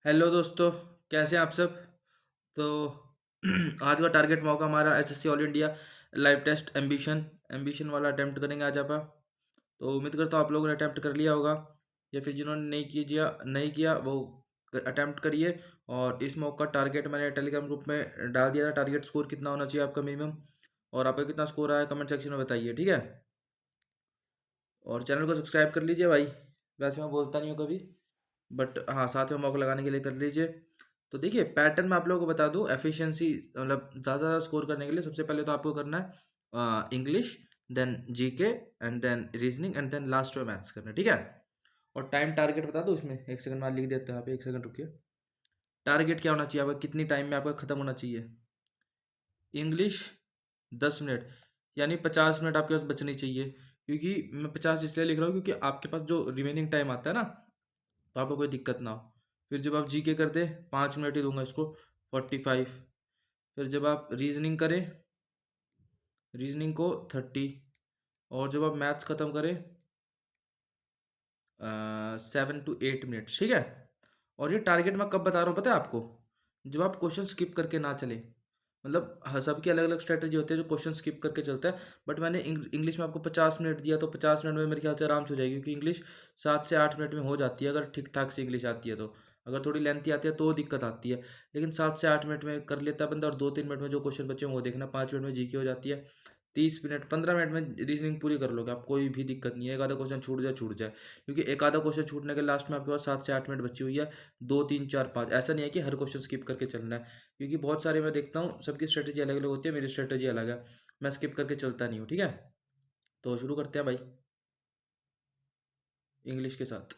Hello दोस्तों। कैसे हैं आप सब? तो आज का टारगेट मौका हमारा SSC all India live test ambition ambition वाला अटेम्प्ट करेंगे आज आप। तो उम्मीद करता हूँ आप लोगों ने अटेम्प्ट कर लिया होगा, या फिर जिन्होंने नहीं किया वो अटेम्प्ट करिए। और इस मौका टारगेट मैंने टेलीग्राम ग्रुप में डाल दिया था। टारगेट स्कोर कितना होना चाहिए आपका मिनिमम, और आपका कितना स्कोर आया कमेंट सेक्शन में बताइए, ठीक है। और चैनल को सब्सक्राइब कर लीजिए भाई। वैसे मैं बोलता नहीं हूँ कभी, बट हाँ, साथ में मौका लगाने के लिए कर लीजिए। तो देखिए, पैटर्न मैं आप लोगों को बता दूं। एफिशिएंसी मतलब ज़्यादा ज़्यादा स्कोर करने के लिए सबसे पहले तो आपको करना है English, then GK, and then reasoning, and then last में मैथ्स करना है, ठीक है। और टाइम टारगेट बता दो उसमें, एक सेकंड में लिख देते हैं यहाँ पे, एक सेकंड रुकिए। टारगेट क्या होना चाहिए आपका, कितनी टाइम में आपका खत्म होना चाहिए? इंग्लिश 10 मिनट, यानी 50 मिनट आपके पास बचनी चाहिए। क्योंकि मैं 50 इसलिए लिख रहा हूँ क्योंकि आपके पास जो रिमेनिंग टाइम आता है ना, तो आपको कोई दिक्कत ना हो। फिर जब आप जीके कर दे, 5 मिनट ही दूंगा इसको, 45। फिर जब आप रीजनिंग करें, रीजनिंग को 30। और जब आप मैथ्स ख़त्म करें, 7 to 8 मिनट, ठीक है। और ये टारगेट मैं कब बता रहा हूँ पता है आपको? जब आप क्वेश्चन स्किप करके ना चले। मतलब हर सबकी अलग अलग स्ट्रेटजी होती है जो क्वेश्चन स्किप करके चलता है। बट मैंने इंग्लिश में आपको 50 मिनट दिया, तो 50 मिनट में मेरे ख्याल से आराम से हो जाएगी, क्योंकि इंग्लिश 7 से 8 मिनट में हो जाती है, अगर ठीक ठाक से इंग्लिश आती है तो। अगर थोड़ी लेंथी आती है तो दिक्कत आती है। लेकिन 7 से 8 मिनट में कर लेता है बंदा, और 2-3 मिनट में जो क्वेश्चन बचे हों वो देखना, 5 मिनट में जीके हो जाती है। 30 मिनट 15 मिनट में रीजनिंग पूरी कर लोगे आप, कोई भी दिक्कत नहीं है। एक आधा क्वेश्चन छूट जाए छूट जाए, क्योंकि एक आधा क्वेश्चन छूटने के लास्ट में आपके पास 7 से 8 मिनट बची हुई है। 2 3 4 5, ऐसा नहीं है कि हर क्वेश्चन स्किप करके चलना है। क्योंकि बहुत सारे मैं देखता हूँ सबकी स्ट्रेटेजी अलग अलग होती है, मेरी स्ट्रेटेजी अलग है। मैं स्किप करके चलता नहीं हूँ, ठीक है। तो शुरू करते हैं भाई, इंग्लिश के साथ।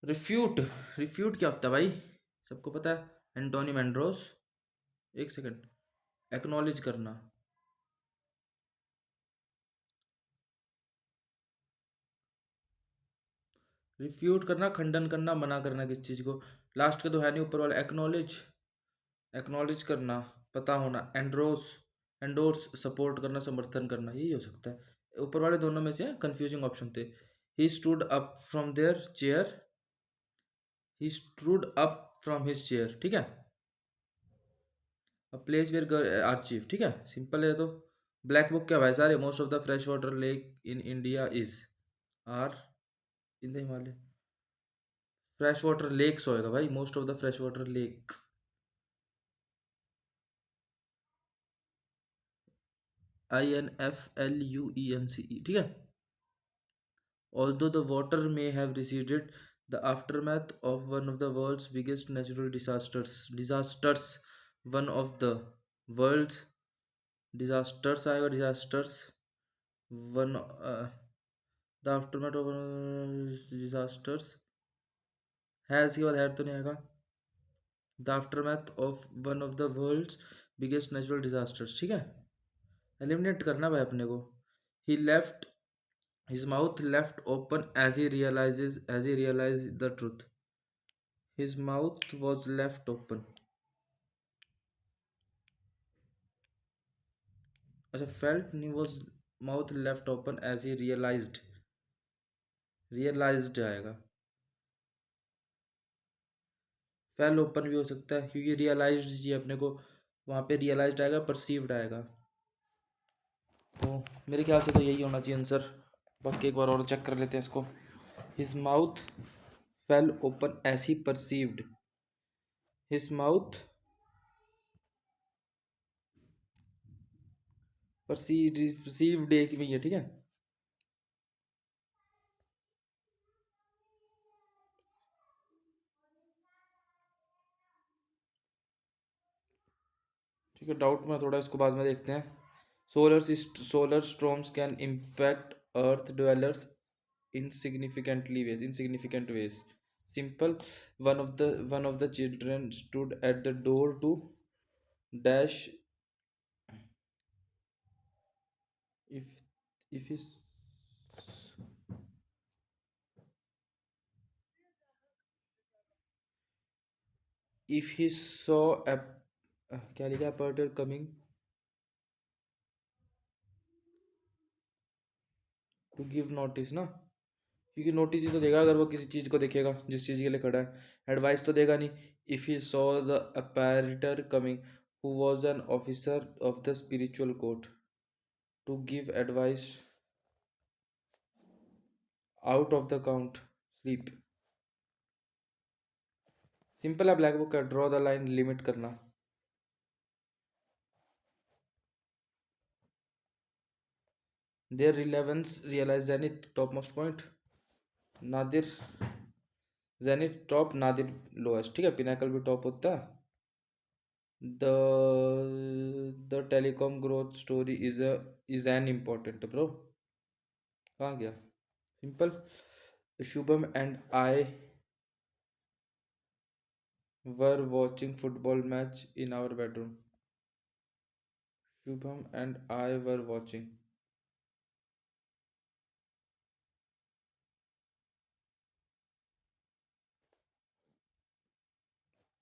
रिफ्यूट, रिफ्यूट क्या होता है भाई? सबको पता है, एंटोनी मेंड्रोस। एक सेकंड, एक्नॉलेज करना। रिफ्यूट करना, खंडन करना, मना करना किस चीज़ को। लास्ट के तो है नहीं, ऊपर वाला एक्नॉलेज, एक्नॉलेज करना, पता होना। एंड्रोस, एंडोर्स, सपोर्ट करना, समर्थन करना, यही हो सकता है। ऊपर वाले दोनों में से कंफ्यूजिंग ऑप्शन थे। He stood up from their chair, he stood up from his chair, ठीक है। अ प्लेस वेयर आर्चिव, ठीक है, सिंपल है तो। ब्लैक बुक क्या भाई सारे, most of the fresh water lake in India is are in the Himalaya. Fresh water lakes होएगा भाई, most of the fresh water lakes. INFLUENCE, ठीक है। Although the water may have receded, the aftermath of one of the world's biggest natural disasters, one of the world's disasters आएगा, disasters, one, the aftermath of one of the disasters, has के बाद है तो नहीं आएगा। The aftermath of one of the world's biggest natural disasters, ठीक है। Eliminate करना भाई अपने को। He left his mouth left open as he realized the truth. His mouth was left open. अच्छा, felt नहीं, was mouth left open as he realized आएगा। Fail open भी हो सकता है, क्योंकि रियलाइज्ड चाहिए अपने को, वहाँ पे रियलाइज्ड आएगा, परसीव्ड आएगा। तो मेरे ख्याल से तो यही होना चाहिए आंसर। बाकी एक बार और चेक कर लेते हैं इसको। His mouth fell open as he perceived, his mouth perceived एक में ही है, ठीक है। ठीक है, डाउट में थोड़ा, इसको बाद में देखते हैं। Solar storms can impact earth dwellers insignificant ways. Simple. One of the children stood at the door to dash. If if he if he saw a क्या लिखा है, पर्टर कमिंग टू गिव नोटिस ना, क्योंकि नोटिस ही तो देगा अगर वो किसी चीज़ को देखेगा जिस चीज़ के लिए खड़ा है, एडवाइस तो देगा नहीं। If he saw the apparitor coming who was an officer of the spiritual court to give advice out of the count sleep. Simple है ब्लैक बुक का, ड्रॉ द लाइन, लिमिट करना। Their relevance realise zenith topmost point, nadir zenith top, nadir lowest, ठीक है, pinnacle भी top होता है। The telecom growth story is an important bro, कहाँ गया, simple. Shubham and I were watching football match in our bedroom, Shubham and I were watching,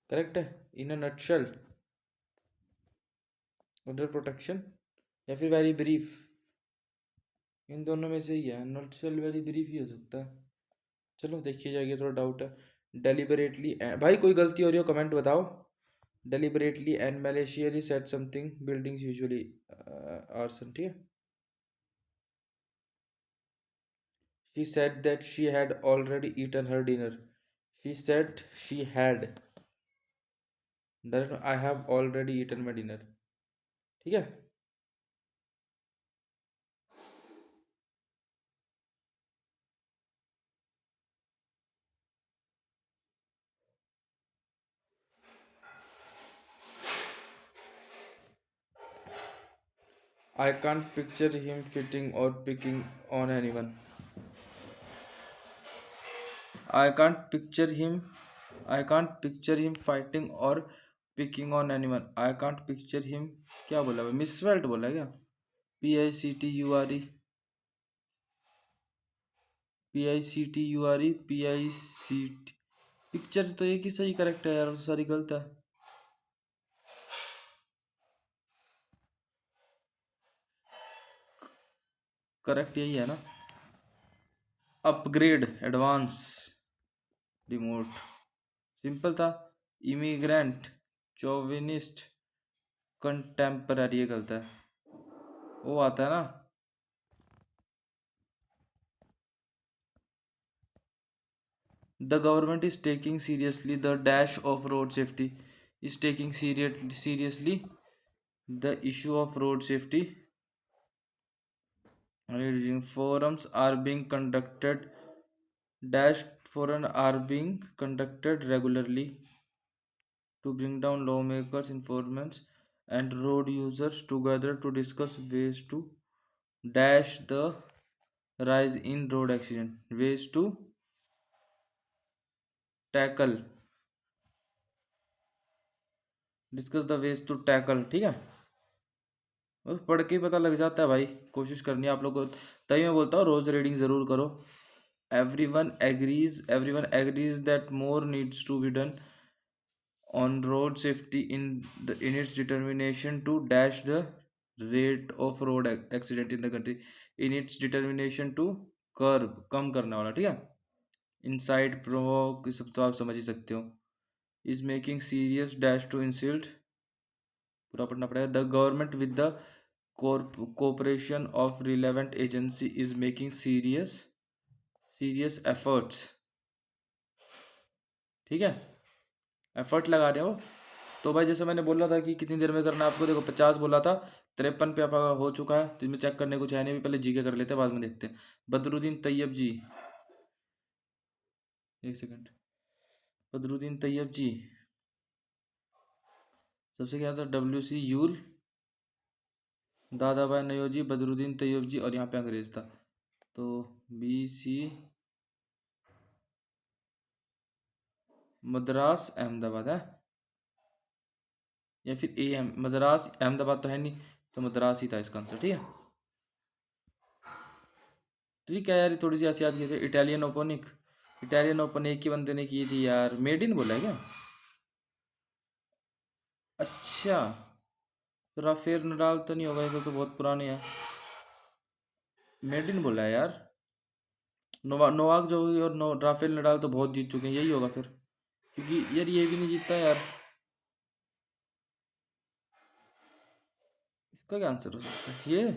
correct है। In a nutshell, under protection, या फिर वेरी ब्रीफ, इन दोनों में से ही है, नटशेल वेरी ब्रीफ ही हो सकता है। चलो देखिए जाएगी, थोड़ा डाउट है। डेलिबरेटली, भाई कोई गलती हो रही हो कमेंट बताओ। Deliberately and maliciously set something buildings usually arson, ठीक है। She said that she had already eaten her dinner. She said she had, that I have already eaten my dinner, ठीक है। I can't picture him fitting or picking on anyone. I can't picture him. I can't picture him fighting or picking on anyone. I can't picture him. क्या बोला भाई, मिसवेल्ट बोला क्या? PICTURE, PICTURE, PICT, picture तो एक ही सही करेक्ट है यार, और सारी गलत है। करेक्ट यही है ना। अपग्रेड, एडवांस, डिमोट, सिंपल था। इमिग्रेंट, चोविनिस्ट, कंटेम्पररी, ये गलत है, वो आता है ना। The government is taking seriously the dash of road safety, is taking seriously the issue of road safety. forums are being conducted dash forum are being conducted regularly to bring down lawmakers, informants, and road users together to discuss ways to dash the rise in road accident, ways to tackle, discuss the ways to tackle, ठीक है। बस पढ़ के ही पता लग जाता है भाई, कोशिश करनी है आप लोग को, तभी मैं बोलता हूँ रोज रीडिंग ज़रूर करो। Everyone agrees that more needs to be done on road safety in its determination to dash the rate of road accident in the country, in its determination to curb, कम करने वाला, ठीक है। इनसाइड प्रोवोक, सब तो आप समझ ही सकते हो। Is making serious dash to insult, पूरा पढ़ना पड़ेगा। The government with the cooperation of relevant agency is making serious efforts, ठीक है, एफर्ट लगा रहे हो। तो भाई जैसे मैंने बोला था कि कितनी देर में करना है आपको, देखो 50 बोला था, 53 पे आपका हो चुका है, तो इसमें चेक करने कुछ है नहीं, पहले जीके कर लेते हैं, बाद में देखते हैं। बदरुद्दीन तैयब जी, एक सेकंड, बदरुद्दीन तैयब जी सबसे क्या था, WC यूल, दादा भाई नयोजी, बदरुद्दीन तैयब जी, और यहाँ पे अंग्रेज था, तो BC मद्रास अहमदाबाद है, या फिर मद्रास अहमदाबाद तो है नहीं, तो मद्रास ही था इसका आंसर, ठीक है। ठीक है यार, थोड़ी सी ऐसी याद की थी। इटालियन ओपन एक ही बंदे ने की थी यार, मेड इन बोला है क्या? अच्छा, तो राफेल नडाल तो नहीं होगा, ये तो बहुत पुराने हैं, मेड इन बोला है यार। नोवाक जोकोविच और राफेल नडाल तो बहुत जीत चुके हैं, यही होगा फिर, क्योंकि यार ये भी नहीं जीतता यार। इसका क्या आंसर हो सकता है ये?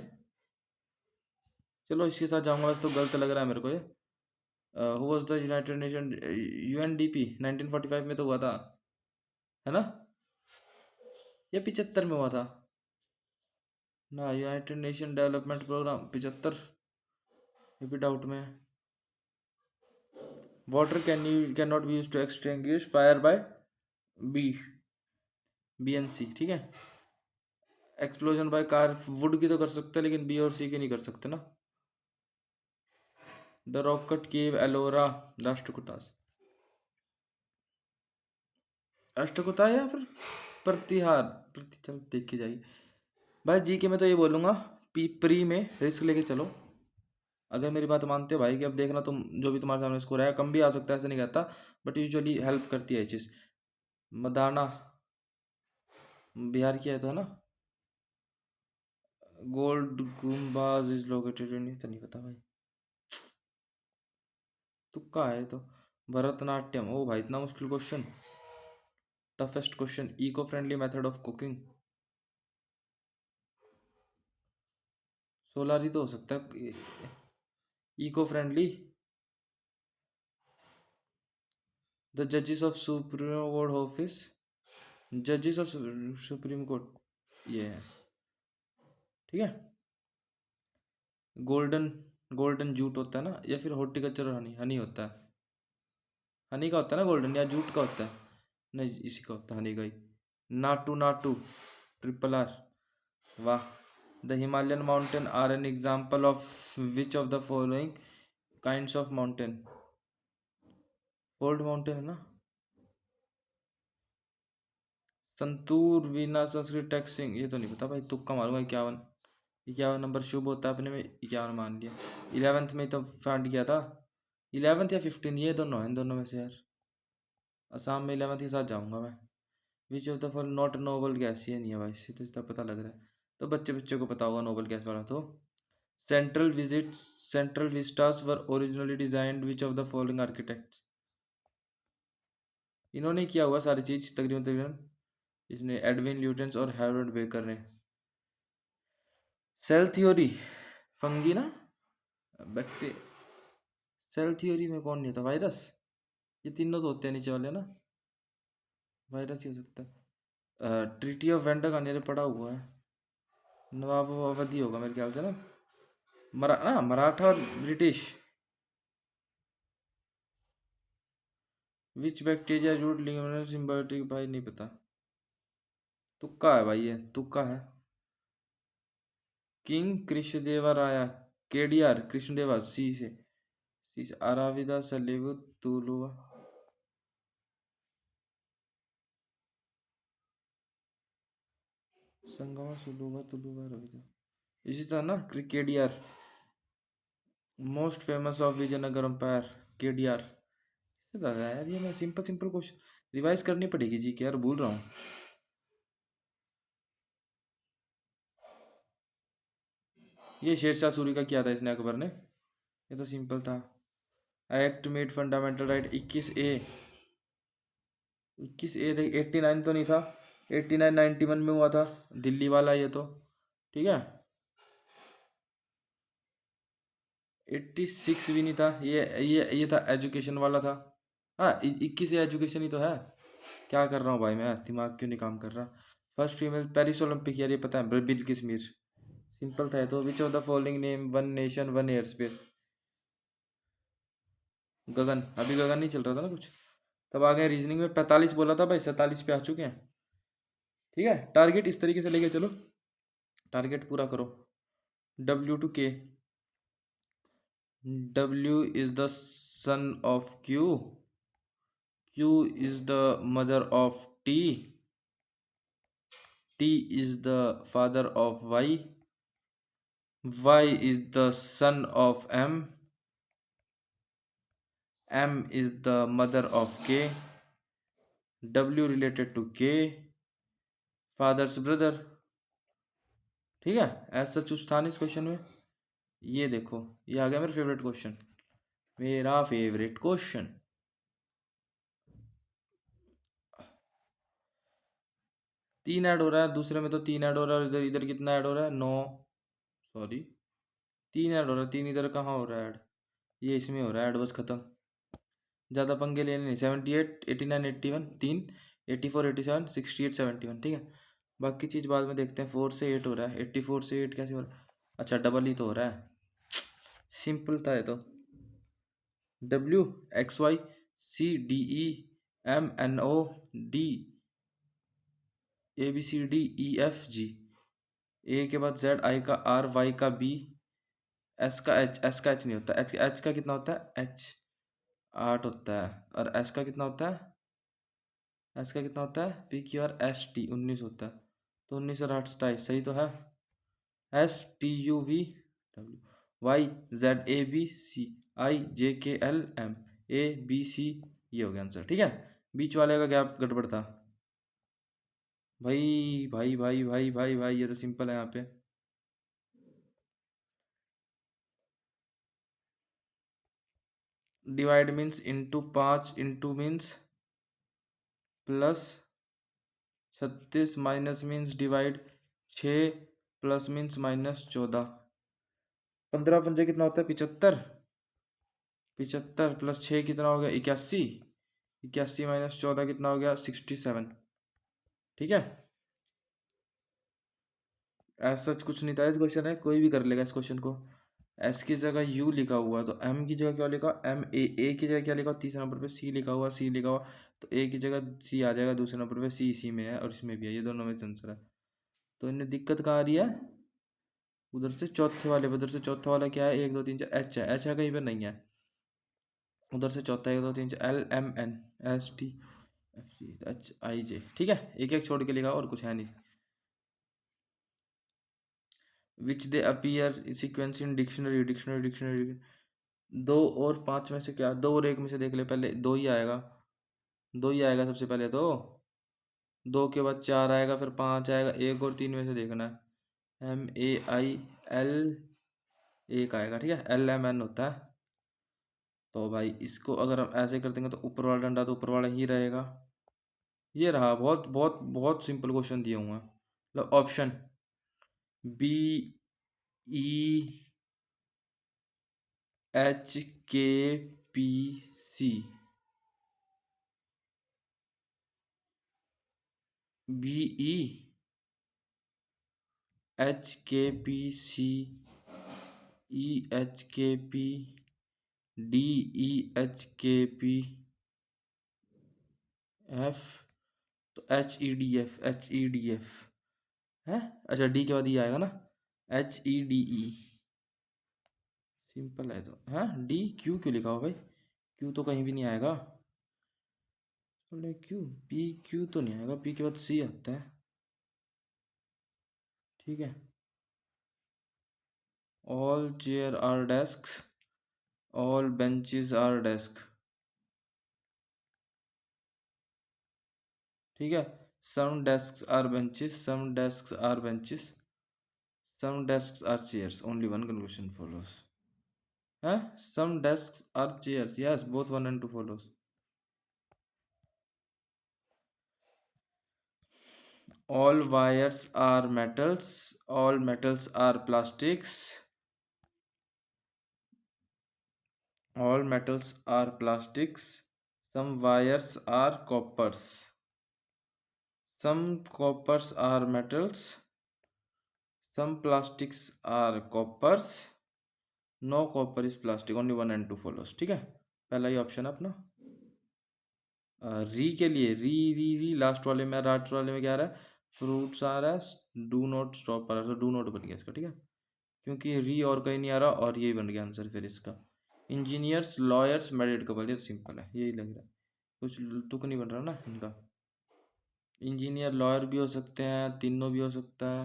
चलो इसके साथ जाऊंगा, वैसे तो गलत लग रहा है मेरे को ये। Who was the United nation, UNDP 1945 में तो हुआ था, है ना? या 75 में हुआ था ना? यूनाइटेड नेशन डेवलपमेंट प्रोग्राम 75, ये भी डाउट में है। Water can not be use to extinguish fire by B BNC, ठीक है। एक्सप्लोजन बाय कार वुड की तो कर सकते हैं, लेकिन बी और सी की नहीं कर सकते ना। द रॉकेट केव एलोरा राष्ट्रकूटा से, राष्ट्रकूटा या फिर प्रतिहार, चल देख के जाइए भाई। जी के मैं तो ये बोलूँगा, प्री में रिस्क लेके चलो, अगर मेरी बात मानते हो भाई, कि अब देखना तुम जो भी तुम्हारे सामने स्कोर है, कम भी आ सकता है, ऐसे नहीं कहता, बट यूजुअली हेल्प करती है ये चीज़। मदाना बिहार की है तो, है ना? Gold Gumbaz is located in, तो नहीं पता भाई, तुक्का है तो। भरतनाट्यम, ओ भाई इतना मुश्किल question. Toughest question, eco friendly method of cooking, सोलारी तो हो सकता है। इको फ्रेंडली, द जजेस ऑफ सुप्रीम कोर्ट ऑफिस, जजेस ऑफ सुप्रीम कोर्ट, ये है, ठीक है। गोल्डन, गोल्डन जूट होता है ना, या फिर हॉर्टिकल्चर हनी, हनी होता है, हनी का होता है ना गोल्डन, या जूट का होता है? नहीं, इसी का होता है, हनी का ही। नाटू नाटू, RRR, वाह। The Himalayan mountain are an example of which of the following kinds of mountain? Fold mountain है ना। संतूर, वीना, संस्कृत टैक्सिंग, ये तो नहीं पता भाई, तुक्का मारूंगा। 51, 51 नंबर शुभ होता है अपने में, 51 मान लिया। 11th में तो फांड किया था, 11th या 15, ये दोनों है, इन दोनों में से यार। असम में 11th के साथ जाऊंगा मैं। विच of the fall not noble gas, ये नहीं है भाई, सीधे सीधा पता लग रहा है, तो बच्चे बच्चे को पता होगा नोबल गैस वाला तो। Central Vistas were originally designed which of the following architects? इन्होंने किया हुआ सारी चीज तकरीबन तकरीबन, इसने एडविन ल्यूटेंस और हैरोल्ड बेकर ने। सेल थ्योरी, फंगी ना, बैक्टीरिया। सेल थ्योरी में कौन नहीं होता, वायरस? ये तीनों तो होते हैं नीचे वाले ना, वायरस ही हो सकता है। ट्रीटी ऑफ वेंडा का मेरे पड़ा हुआ है, नवाब अवधि होगा मेरे ख्याल से ना। मराठा और British. Which bacteria root ligament symbiotic, भाई नहीं पता, तुक्का है भाई, ये तुक्का है। किंग कृष्णदेवा राया, KDR कृष्णदेवा, सी से अराविदा सलेवु तुलुवा, संगमा सुलुवा तुलुवा रविदा, इसी तरह ना। KDR most famous of Vijayanagar empire, KDR। इससे लगा यार, ये मैं सिंपल सिंपल क्वेश्चन रिवाइज करनी पड़ेगी जी के, यार भूल रहा हूँ। ये शेरशाह सूरी का किया था इसने, अकबर ने, ये तो सिंपल था। Act made fundamental right, 21A, 21A देख, 89 तो नहीं था, 89 91 में हुआ था, दिल्ली वाला ये तो, ठीक है। 86 भी नहीं था, ये था एजुकेशन वाला था। हाँ, 21 एजुकेशन ही तो है। क्या कर रहा हूँ भाई मैं, दिमाग क्यों नहीं काम कर रहा। फर्स्ट फीमेल पेरिस ओलंपिक, यार ये पता है, बिल्किस मीर, सिंपल था ये तो। Which of the following name one nation one air space? Gagan, अभी गगन नहीं चल रहा था ना कुछ, तब आ गए रीजनिंग में। 45 बोला था भाई, 47 पे आ चुके हैं, ठीक है। टारगेट इस तरीके से लेके चलो, टारगेट पूरा करो। W to K, W is the son of Q, Q is the mother of T, T is the father of Y, Y is the son of M, M is the mother of K, W related to K, father's brother, ठीक है। ऐसा कुछ था नहीं इस question में। ये देखो, ये आ गया मेरा फेवरेट क्वेश्चन, मेरा फेवरेट क्वेश्चन। तीन ऐड हो रहा है, दूसरे में तो तीन ऐड हो रहा है, इधर इधर कितना ऐड हो रहा है, 9, सॉरी, तीन ऐड हो रहा है, तीन इधर कहाँ हो रहा है ऐड, ये इसमें हो रहा है ऐड, बस खत्म। ज़्यादा पंगे लेने नहीं। 78, 89, 81, तीन, 84, 87, 68, 71, ठीक है। बाकी चीज़ बाद में देखते हैं। 4 से 8 हो रहा है, 84 से 8 कैसे हो रहा है? अच्छा, डबल ही तो हो रहा है, सिंपल था ये तो। W X Y C D E M N O D A B C D E F G, A के बाद जेड, आई का आर, वाई का बी, एस का एच, एस का एच नहीं होता, एच का कितना होता है, एच 8 होता है, और एस का कितना होता है, एस का कितना होता है, P Q R S T 19 होता है, तो 19 और 8 27, सही तो है। S T U V W Y Z A B C I J K L M A B C, ये हो गया आंसर, ठीक है। बीच वाले का गैप गड़बड़ था। भाई भाई भाई भाई भाई भाई, ये तो सिंपल है यहाँ पे। Divide means into, 5 into means plus, 36 minus means divide, 6 plus means -14, 15 पंजे कितना होता है, 75, 75 प्लस 6 कितना हो गया, 81, 81 माइनस 14 कितना हो गया, 67, ठीक है। ऐसा कुछ नहीं था इस क्वेश्चन है, कोई भी कर लेगा इस क्वेश्चन को। एस की जगह यू लिखा हुआ, तो एम की जगह क्या लिखा, एम ए की जगह क्या लिखा, तीसरे नंबर पे सी लिखा हुआ, सी लिखा हुआ, तो ए की जगह सी आ जाएगा, दूसरे नंबर पे सी, इसी में है और इसमें भी है, ये दोनों में आंसर है। तो इन्हें दिक्कत कहाँ आ रही है, उधर से चौथे वाले, उधर से चौथा वाला क्या है, 1 2 3 4, एच है, एच है कहीं पर नहीं है, उधर से चौथा 1 2 3 4, L M N S T F G H I J, ठीक है। एक एक छोड़ के लिखा और कुछ है नहीं। Which they appear sequence in dictionary, dictionary dictionary, 2 और 5 में से क्या, 2 और 1 में से देख ले, पहले 2 ही आएगा, 2 ही आएगा सबसे पहले तो, 2 के बाद 4 आएगा, फिर 5 आएगा, 1 और 3 में से देखना है, एम ए आई एल, एक आएगा, ठीक है, एल एम एन होता है। तो भाई इसको अगर हम ऐसे कर देंगे तो ऊपर वाला डंडा तो ऊपर वाला ही रहेगा, ये रहा। बहुत बहुत बहुत सिंपल क्वेश्चन दिए हुए हैं। मतलब option B E H K P C, B E H K P C, E H K P, D E H K P F, तो H E D F, H E D F है। अच्छा, D के बाद E आएगा ना, H E D E, simple है तो। हाँ, डी, क्यू क्यों लिखा हो भाई, क्यू तो कहीं भी नहीं आएगा, बोले क्यू, पी क्यू तो नहीं आएगा, पी के बाद सी आता है, ठीक है। All chair are desk, all benches are desk, ठीक है। Some desk are benches, some desk are benches, some desk are chairs, only one conclusion follows है, some desk are chairs, yes both 1 and 2 follows। all wires are metals, all metals are plastics, all metals are plastics, some wires are coppers, some coppers are metals, some plastics are coppers, no copper is plastic, only 1 and 2 follows, ठीक है। पहला ही option है अपना। री के लिए, री री री लास्ट वाले में, लास्ट वाले में क्या आ रहा है, फ्रूट्स आ रहा है, डू नॉट स्टॉप आ रहा है, तो डू नॉट बन गया इसका, ठीक है, क्योंकि री और कहीं नहीं आ रहा, और यही बन गया आंसर फिर इसका। इंजीनियर्स, लॉयर्स, मैरिड कपल, ये सिंपल है, यही लग रहा है, कुछ तुक नहीं बन रहा ना इनका। इंजीनियर लॉयर भी हो सकते हैं, तीनों भी हो सकता है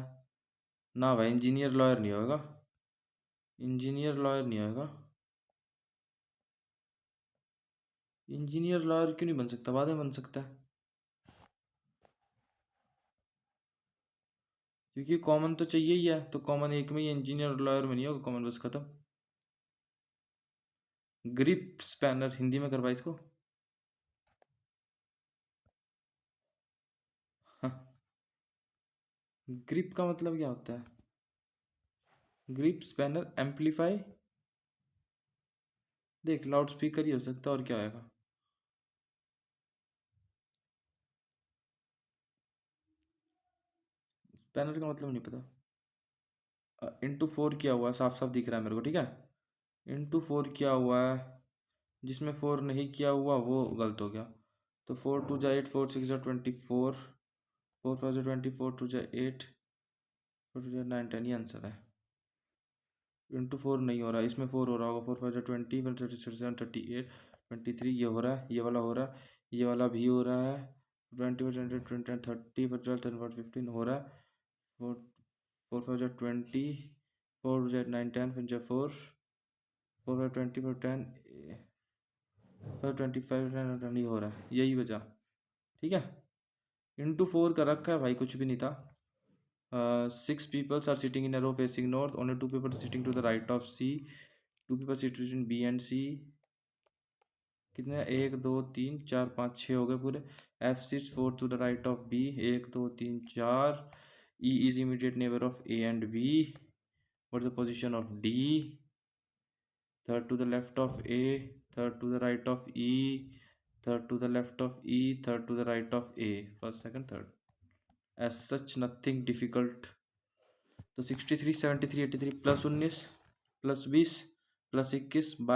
ना भाई, इंजीनियर लॉयर नहीं होगा, इंजीनियर लॉयर नहीं होगा, इंजीनियर लॉयर क्यों नहीं बन सकता, बाद में बन सकता है, क्योंकि कॉमन तो चाहिए ही है, तो कॉमन एक में ही, इंजीनियर लॉयर में नहीं होगा कॉमन, बस खत्म। ग्रिप स्पैनर हिंदी में करवा इसको। हाँ, ग्रिप का मतलब क्या होता है? Grip spanner amplify. देख, लाउड स्पीकर ही हो सकता है, और क्या आएगा? स्पैनर का मतलब नहीं पता। इंटू फोर किया हुआ है, साफ साफ दिख रहा है मेरे को, ठीक है। इंटू फोर किया हुआ है, जिसमें फोर नहीं किया हुआ वो गलत हो गया। तो 4 2 जा 8, 4 6 जा 24, 4 5 जा 24, 2 जा 8, 4 2 जा 9 10, ये आंसर है। इंटू फोर नहीं हो रहा, इसमें फोर हो रहा होगा। 4 5 जा 20, 1 36 7 38 23, ये हो रहा है, ये वाला हो रहा है, ये वाला भी हो रहा है। 20 20 20 30, 12 10 15 हो रहा है। 4 4 5 जा 20, 4 9 10, फिर जा 4 4 5 20 4 10, 5 25 नहीं हो रहा है, यही बचा। ठीक है, इंटू फोर का रखा है भाई, कुछ भी नहीं था। 6 people are sitting in a row facing north. Only 2 people are sitting to the right of C. 2 people sit between B and C. कितने? 1 2 3 4 5 6 हो गए पूरे। F sits 4 to the right of B. 1 2 3 4। E is immediate neighbor of A and B. What's the position of D? Third to the left of A. Third to the right of E. Third to the left of E. Third to the right of A. First, second, third. As such, nothing difficult. तो 63 73 83 +19 +20 +21 22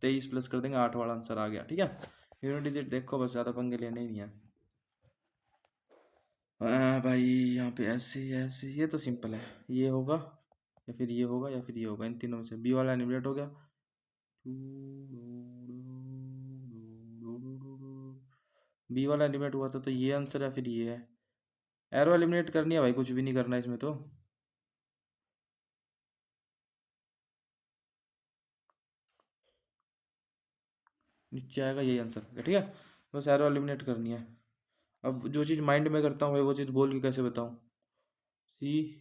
23 plus कर देंगे, 8 वाला answer आ गया। ठीक है, unit digit देखो, बस ज़्यादा पंगे लेने ही नहीं है। भाई यहाँ पे ऐसे ऐसे, ये तो सिंपल है। ये होगा या फिर ये होगा या फिर ये होगा, इन तीनों में से बी वाला एनिमेट हो गया। बी वाला एलिमिनेट हुआ था, तो ये आंसर या फिर ये है। एरो एलिमिनेट करनी है भाई, कुछ भी नहीं करना है इसमें तो। नीचे आएगा, यही आंसर है, ठीक है। बस एरो एलिमिनेट करनी है। अब जो चीज़ माइंड में करता हूँ भाई, वो चीज़ बोल के कैसे बताऊँ? CYZABCDED,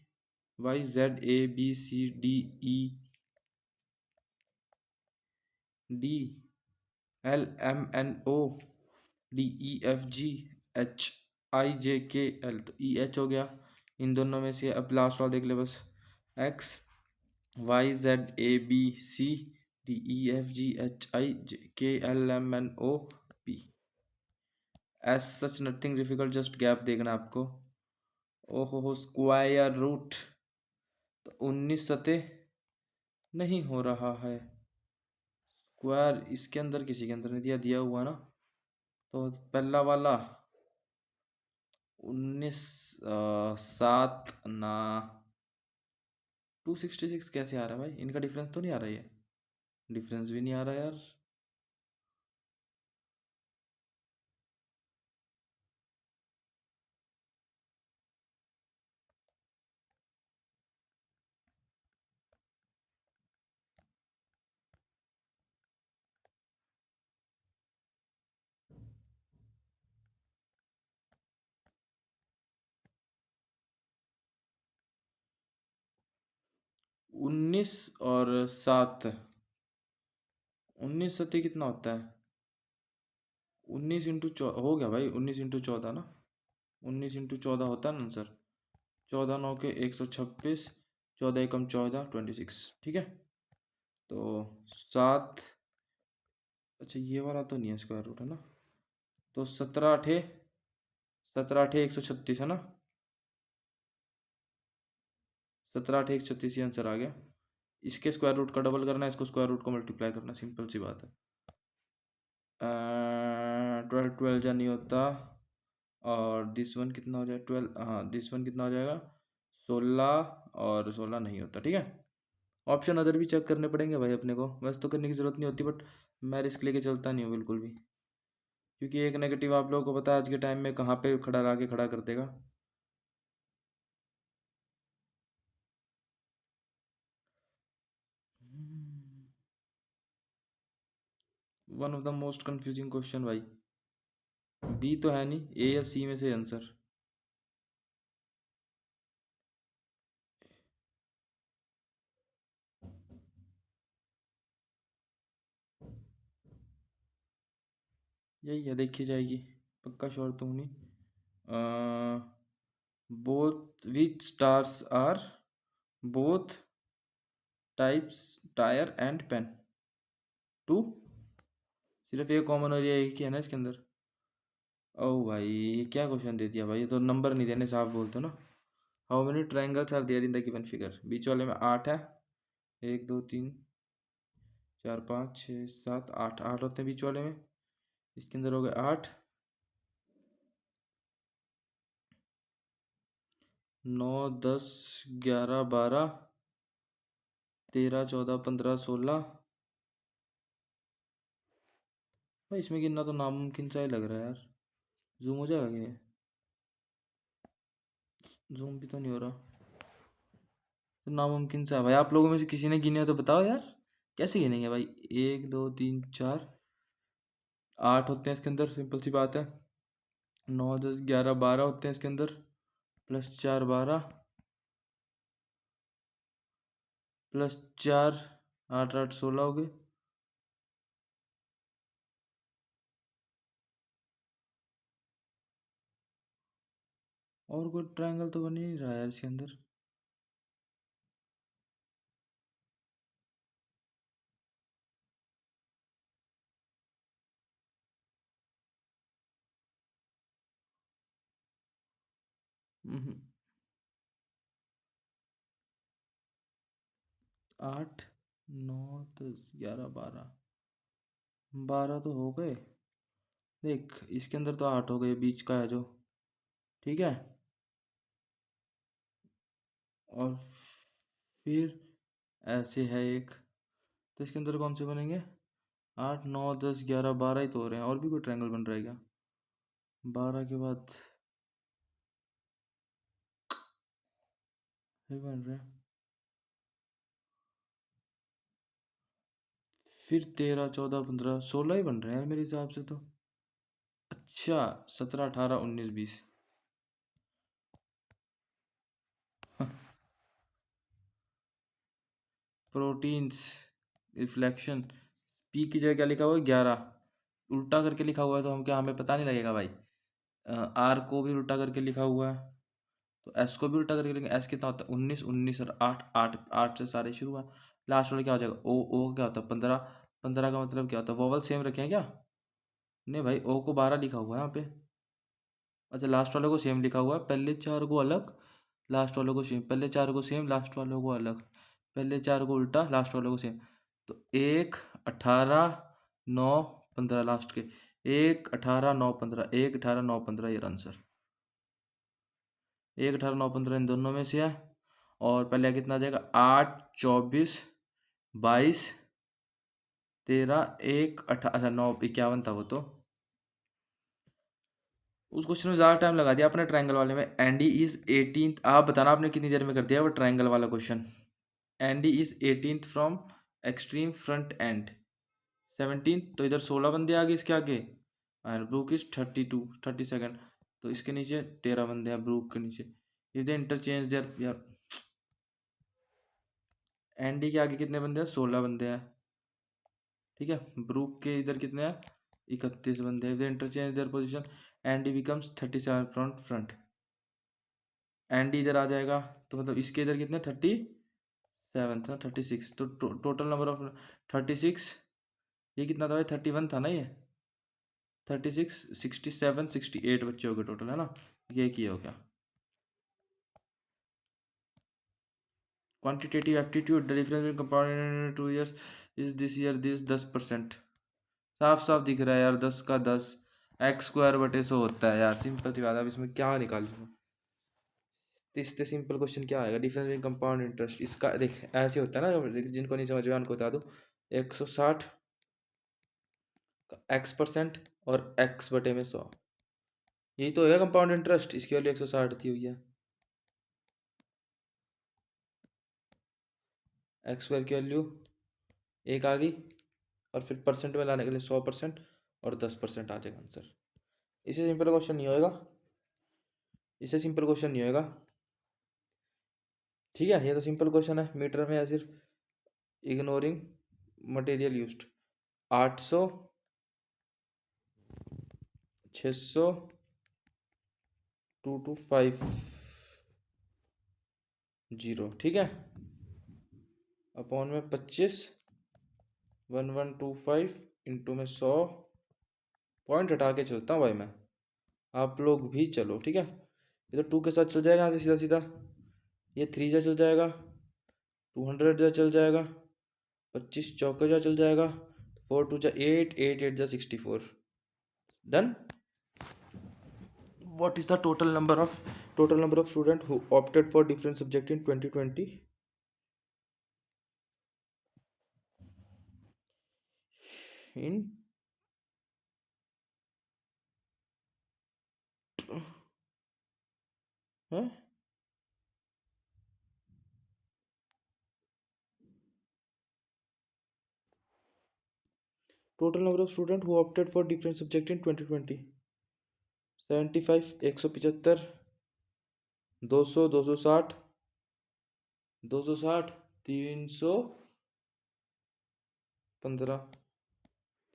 LMNO, DEFGHIJKL, तो EH हो गया इन दोनों में से। अब लास्ट वाला देख ले बस, XYZABCDEFGHIJKLMNOP। As such nothing difficult, just gap देखना आपको। ओहो, स्क्वायर रूट, तो 19 सतह नहीं हो रहा है। स्क्वायर इसके अंदर किसी के अंदर नहीं दिया, दिया हुआ ना। तो पहला वाला 19 7 ना। 266 कैसे आ रहा है भाई? इनका डिफरेंस तो नहीं आ रहा है, डिफरेंस भी नहीं आ रहा यार। उन्नीस और 7, 19 सतह कितना होता है? 19 इंटू हो गया भाई, 19 इंटू 14 ना। 19 इंटू 14 होता है ना आंसर। 14 9 के 126, 14 एकम 14, 26, ठीक है। तो 7, अच्छा ये वाला तो नहीं है स्क्वायर रूट, है ना। तो 17 8 17 8 136 है ना। 17 8 136 आंसर आ गया। इसके स्क्वायर रूट का डबल करना है, इसको स्क्वायर रूट को मल्टीप्लाई करना, सिंपल सी बात है। 12 12 जा नहीं होता। और दिस वन कितना हो जाएगा? 12, हाँ दिस वन कितना हो जाएगा? 16, और 16 नहीं होता, ठीक है। ऑप्शन अदर भी चेक करने पड़ेंगे भाई अपने को, वैसे तो करने की ज़रूरत नहीं होती, बट मैं रिस्क लेके चलता नहीं हूँ बिल्कुल भी, क्योंकि एक नेगेटिव आप लोगों को पता है आज के टाइम में कहाँ पे खड़ा ला के खड़ा कर देगा। One of the most confusing question भाई। बी तो है नहीं, ए या सी में से आंसर। यही है, देखी जाएगी, पक्का श्योर तो नहीं। Both which stars are both types tyre and pen. Two, सिर्फ एक कॉमन और ये एक ही है ना इसके अंदर। ओ भाई, ये क्या क्वेश्चन दे दिया भाई, ये तो नंबर नहीं देने, साफ बोल दो ना। How many triangles are there in the given figure. बीच वाले में 8 है, 1 2 3 4 5 6 7 8, 8 होते हैं बीच वाले में। इसके अंदर हो गए 8, 9 10 11 12 13 14 15 16। भाई इसमें गिनना तो नामुमकिन सा ही लग रहा है यार। जूम हो जाएगा क्या? जूम भी तो नहीं हो रहा। तो नामुमकिन सा है भाई। आप लोगों में से किसी ने गिने हो तो बताओ यार, कैसे गिनेंगे भाई। 1 2 3 4, 8 होते हैं इसके अंदर, सिंपल सी बात है। 9 10 11 12 होते हैं इसके अंदर, +4 12, +4 8 8 16 हो गए। और कोई ट्रायंगल तो बन ही नहीं रहा है यार इसके अंदर। हम्म, 8 9 10 11 12, 12 तो हो गए। देख इसके अंदर तो 8 हो गए, बीच का है जो, ठीक है। और फिर ऐसे है एक, तो इसके अंदर कौन से बनेंगे? 8 9 10 11 12 ही तो हो रहे हैं, और भी कोई ट्रायंगल बन रहा है क्या? 12 के बाद ये बन रहे हैं, फिर 13 14 15 16 ही बन रहे हैं यार मेरे हिसाब से तो। अच्छा, 17 18 19 20। प्रोटीन्स, रिफ्लेक्शन, पी की जगह क्या लिखा हुआ है? 11। उल्टा करके लिखा हुआ है तो हम क्या, हमें पता नहीं लगेगा भाई। आर को भी उल्टा करके लिखा हुआ है, तो एस को भी उल्टा करके लिखेंगे। एस कितना होता है? 19 19 और 8 8 8 से सारे शुरू हुआ। लास्ट वाला क्या हो जाएगा? ओ, ओ क्या होता है? 15। 15 का मतलब क्या होता है? वोवल सेम रखे हैं क्या? नहीं भाई, ओ को 12 लिखा हुआ है यहाँ पे। अच्छा, लास्ट वाले को सेम लिखा हुआ है, पहले चार को अलग, लास्ट वालों को सेम। पहले चार को सेम, लास्ट वालों को अलग। पहले चार को उल्टा, लास्ट वालों को सेम। तो 1 18 9 15 लास्ट के। 1 18 9 15, 1 18 9 15, ये आंसर। 1 18 9 15 इन दोनों में से है। और पहले कितना आ जाएगा? 8 24 22 13 1 अच्छा 9 51 था वो तो। उस क्वेश्चन में ज़्यादा टाइम लगा दिया आपने ट्रायंगल वाले में। एंडी इज 18th, आप बताना आपने कितनी देर में कर दिया वो ट्रायंगल वाला question. Andy is 18th from extreme front end. 17th, तो इधर 16 बंदे आ गए इसके आगे। और ब्रूक इज 32 32nd, तो इसके नीचे 13 बंदे हैं ब्रूक के नीचे। इफ दे इंटरचेंज देयर यार, एंडी के आगे कितने बंदे हैं? 16 बंदे हैं, ठीक है। ब्रूक के इधर कितने हैं? 31 बंदे हैं। If they interchange their position, Andy becomes 37 front front. Andy इधर आ जाएगा, तो मतलब इसके इधर कितने? 37 था, 36, तो टोटल नंबर ऑफ 36। ये कितना था भाई? 31 था ना ये। 36 67 68 बच्चे हो गए टोटल, है ना। ये किया हो गया। Quantitative aptitude, the difference between compound 2 years is this year this 10%। साफ साफ दिख रहा है यार, 10 का 10 x² / 100 होता है यार। सिंपल सी बात है, अब इसमें क्या निकालूं? इससे सिंपल क्वेश्चन क्या आएगा? डिफरेंस बिटवीन कंपाउंड इंटरेस्ट, इसका देख ऐसे होता है ना, जिनको नहीं समझ में उनको बता दो। 160 का x% और x/100, यही तो होगा कंपाउंड इंटरेस्ट। इसकी वैल्यू 160 थी हुई है। x² की वैल्यू 1 आ गई, और फिर परसेंट में लाने के लिए 100% और 10% आ जाएगा आंसर। इससे सिंपल क्वेश्चन नहीं होएगा, इससे सिंपल क्वेश्चन नहीं होएगा, ठीक है। ये तो सिंपल क्वेश्चन है, मीटर में है सिर्फ। इग्नोरिंग मटेरियल यूज्ड, 800 600 2250, ठीक है, अपॉन में 25 1125 इंटू में 100। पॉइंट हटा के चलता हूँ भाई मैं, आप लोग भी चलो, ठीक है। ये तो 2 के साथ चल जाएगा यहाँ से सीधा सीधा, ये 3 जा चल जाएगा, 200 जा चल जाएगा, 25 चौके जा चल जाएगा, 4 2 जा 8, 8 8 जा 64। Done. What is the total number of student who opted for different subject in 2020? In huh? Total number of student who opted for different subject in 2020? 75, 175, 200, 260, 260, 315,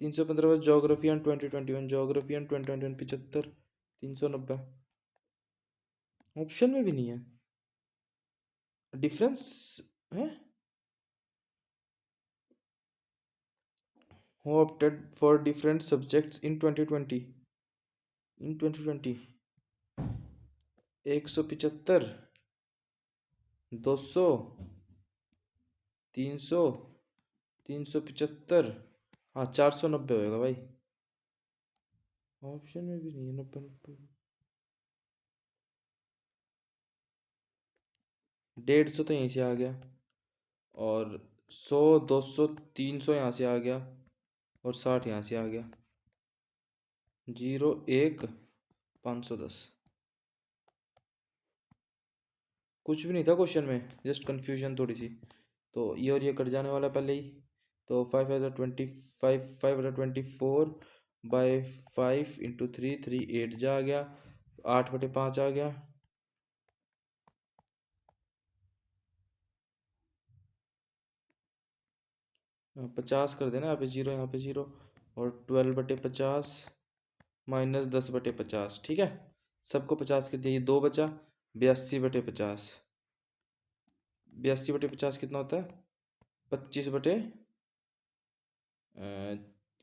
315 geography and 2021, geography and 2021 75, 390। Option में भी नहीं है difference है। Who opted for different subjects in 2020? In 2020 175, 200, 300, 375, हाँ 490 होएगा भाई। Option में भी नहीं है 90 90। 150 तो यहीं से आ गया, और 100 200 300 यहाँ से आ गया, और 60 यहाँ से आ गया। 0 1 510, कुछ भी नहीं था क्वेश्चन में, जस्ट कन्फ्यूजन थोड़ी सी। तो ये और ये कट जाने वाला पहले ही। तो 5,524 बाई 5 इंटू 3 3 8 जा आ गया, 8/5 आ गया। हाँ, 50 कर देना, यहाँ पे 0 यहाँ पे 0, और 12/50 माइनस 10/50, ठीक है। सबको 50 कर दिया, ये 2 बचा, 82/50। 82/50 कितना होता है? 25 बटे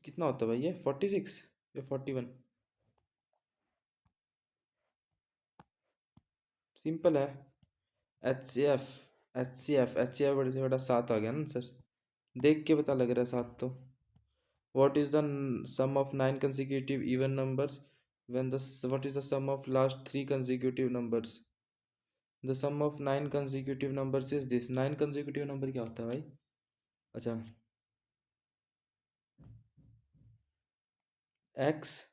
कितना होता है भाई ये, 46 या 41? सिंपल है। एच सी एफ बड़े से बड़ा 7 आ गया ना सर, देख के पता लग रहा है 7 तो। What is the sum of 9 consecutive even numbers when what is the sum of last 3 consecutive numbers? The sum of 9 consecutive numbers is this. 9 consecutive number क्या होता है भाई? अच्छा, x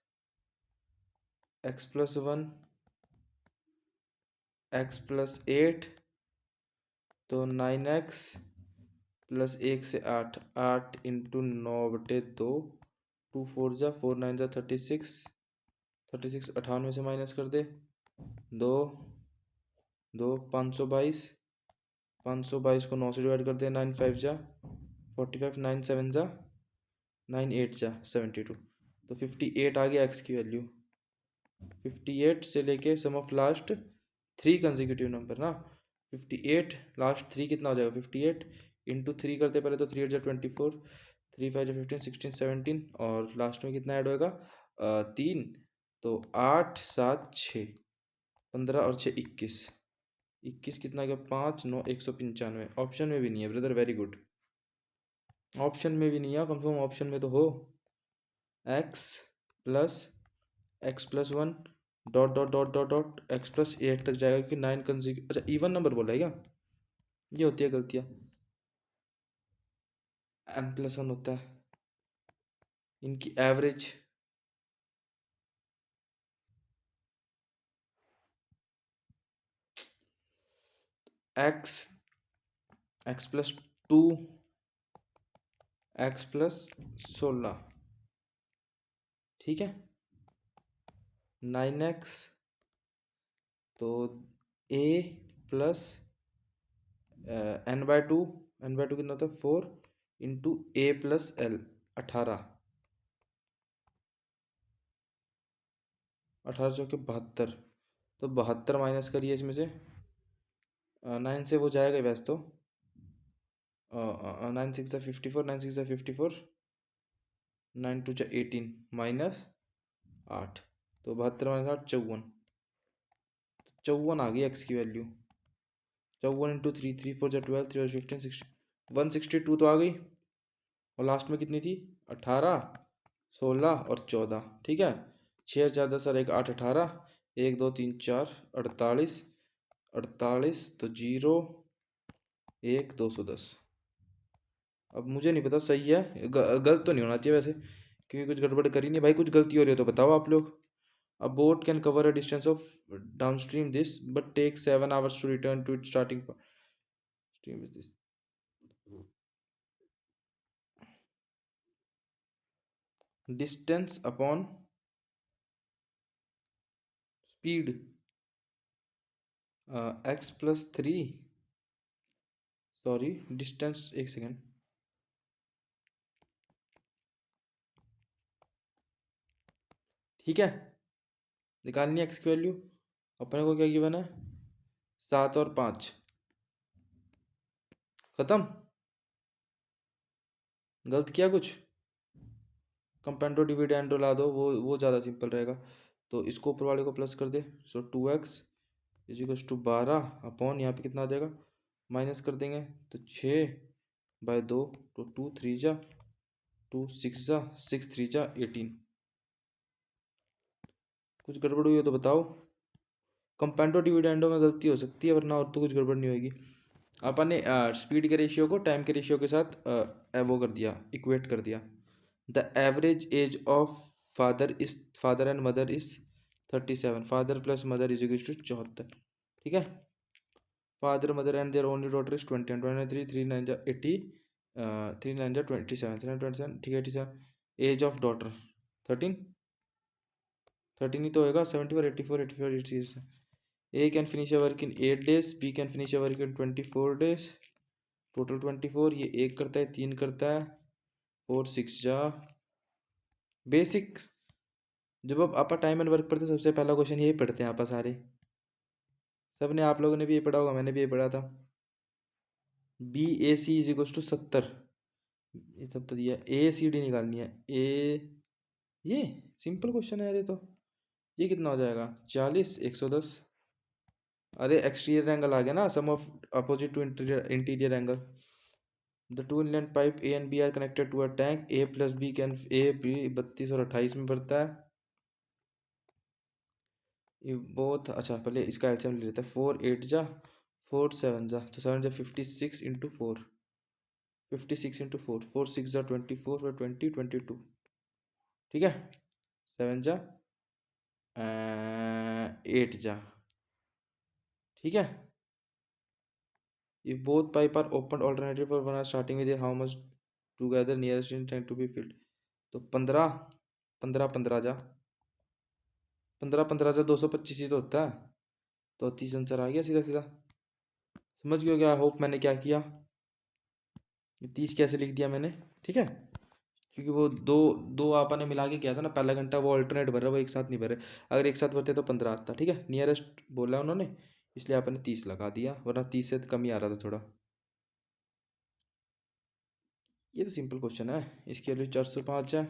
plus 1, x plus 8, तो 9x प्लस 1 से 8, 8 into 9/2, 2 4 जा 4 9 जा 36, 36 98 से माइनस कर दे, 2 2 522, 522 को 9 से डिवाइड कर दे, 9 5 जा 45, 9 7 जा 9 8 जा 72, तो 58 आ गया एक्स की वैल्यू। 58 से लेके सम ऑफ लास्ट 3 कंसेक्यूटिव नंबर ना, 58 लास्ट 3 कितना हो जाएगा, 58 इंटू 3 करते पहले, तो 3 8 जा 24, 3 5 जा 15 16 17, और लास्ट में कितना ऐड होएगा, 3, तो 8 7 6 15 और 6 21, 21 कितना गया, 5 9 195। ऑप्शन में भी नहीं है ब्रदर, वेरी गुड। ऑप्शन में भी नहीं है, कम से कम ऑप्शन में तो हो। X plus 1 dot dot dot dot dot x plus 8 तक जाएगा, क्योंकि 9 अच्छा इवन नंबर बोला है क्या, ये होती है गलतियाँ। n+1 होता है, इनकी average x plus 2, x plus 16, ठीक है। 9x, तो a प्लस n/2, n/2 कितना होता है, 4 इंटू a प्लस l 18, 18 चौके 72, तो 72 माइनस करिए इसमें से। 9 से वो जाएगा ही वैसे तो। 9 6 ज़ा 54, 9 6 ज़ा 54, 9 2 ज़ा 18 माइनस 8, तो 72 माइनस 8 54, 54 आ गई एक्स की वैल्यू। 54 इंटू 3, 3 4 ज़ा 12, 3 15 162 तो आ गई। और लास्ट में कितनी थी? 18, 16 और 14, ठीक है। 6 4 10 और 1 8, 18, 1 2 3 4 48, 48 तो 0 1 210। अब मुझे नहीं पता सही है, गलत तो नहीं होना चाहिए वैसे, क्योंकि कुछ गड़बड़ करी नहीं भाई। कुछ गलती हो रही हो तो बताओ आप लोग। A boat can cover a distance of downstream this, but takes 7 hours to return to its starting point. Stream is this. Distance upon speed, x plus 3. Sorry, distance, एक सेकेंड। ठीक है, निकालनी है एक्स की वैल्यू। अपने को क्या given है? 7 और 5। खत्म। गलत किया कुछ? कंपेंडो डिविडेंडो ला दो, वो ज़्यादा सिंपल रहेगा। तो इसको ऊपर वाले को प्लस कर दे, so 2x is equals to 12 upon यहाँ पे कितना आ जाएगा, माइनस कर देंगे तो 6/2, तो 2 3 जा 2 6 जा 6 3 जा 18। कुछ गड़बड़ हुई हो तो बताओ। कंपेंडो डिविडेंडो में गलती हो सकती है, वरना और तो कुछ गड़बड़ नहीं होगी। अपन ने स्पीड के रेशियो को टाइम के रेशियो के साथ वो कर दिया, इक्वेट कर दिया। The average age of father and mother is 37, father plus mother is equal to 74, ठीक है। Father mother and their only daughter is 20 and 23, 3 9 जा 80, 3 9 जा 27, 3 27, ठीक है 87। एज ऑफ डॉटर 13, 13 ही तो होएगा। 74 84 84 86। A can finish a work in 8 days, B can finish a work in 24 days, total 24। ये 1 करता है, 3 करता है, 4 6 जा बेसिक्स। जब अब आप टाइम एंड वर्क पढ़ते हैं, सबसे पहला क्वेश्चन यही पढ़ते हैं आप सारे। सब ने, आप लोगों ने भी ये पढ़ा होगा, मैंने भी ये पढ़ा था। B A C is equal to 70, ये सब तो दिया। ए सी डी निकालनी है। ये सिंपल क्वेश्चन है। अरे तो ये कितना हो जाएगा? 40 110। अरे एक्सटीरियर एंगल आ गया ना, sum of opposite to interior angle. The two inlet pipe A and B are connected to a tank A plus B can A B 32 और 28 में पड़ता है। ये बहुत अच्छा। पहले इसका एलसीएम ले लेते हैं। 4 8 जा 4 7 जा, तो 7 जा 56 इंटू 4, 56 इंटू 4, 4 6 जा 24 और 20 22, ठीक है। 7 जा 8 जा, ठीक है। If both pipe are opened alternative for one are starting with how much together nearest in time to be filled, तो 15 15 15 जा 15 15 जा 225 ही तो होता है। तो 30 आंसर आ गया सीधा सीधा। समझ गए क्या? होप मैंने क्या किया, 30 कैसे लिख दिया मैंने, ठीक है। क्योंकि वो दो दो आपने मिला के किया था ना, पहला घंटा वो अल्टरनेट भर रहा, वो एक साथ नहीं भरे। अगर एक साथ भरते तो 15 आता, ठीक है। नियरेस्ट बोला उन्होंने, इसलिए आपने 30 लगा दिया, वरना 30 से कम ही आ रहा था थोड़ा। ये तो सिंपल क्वेश्चन है। इसके लिए 405 है।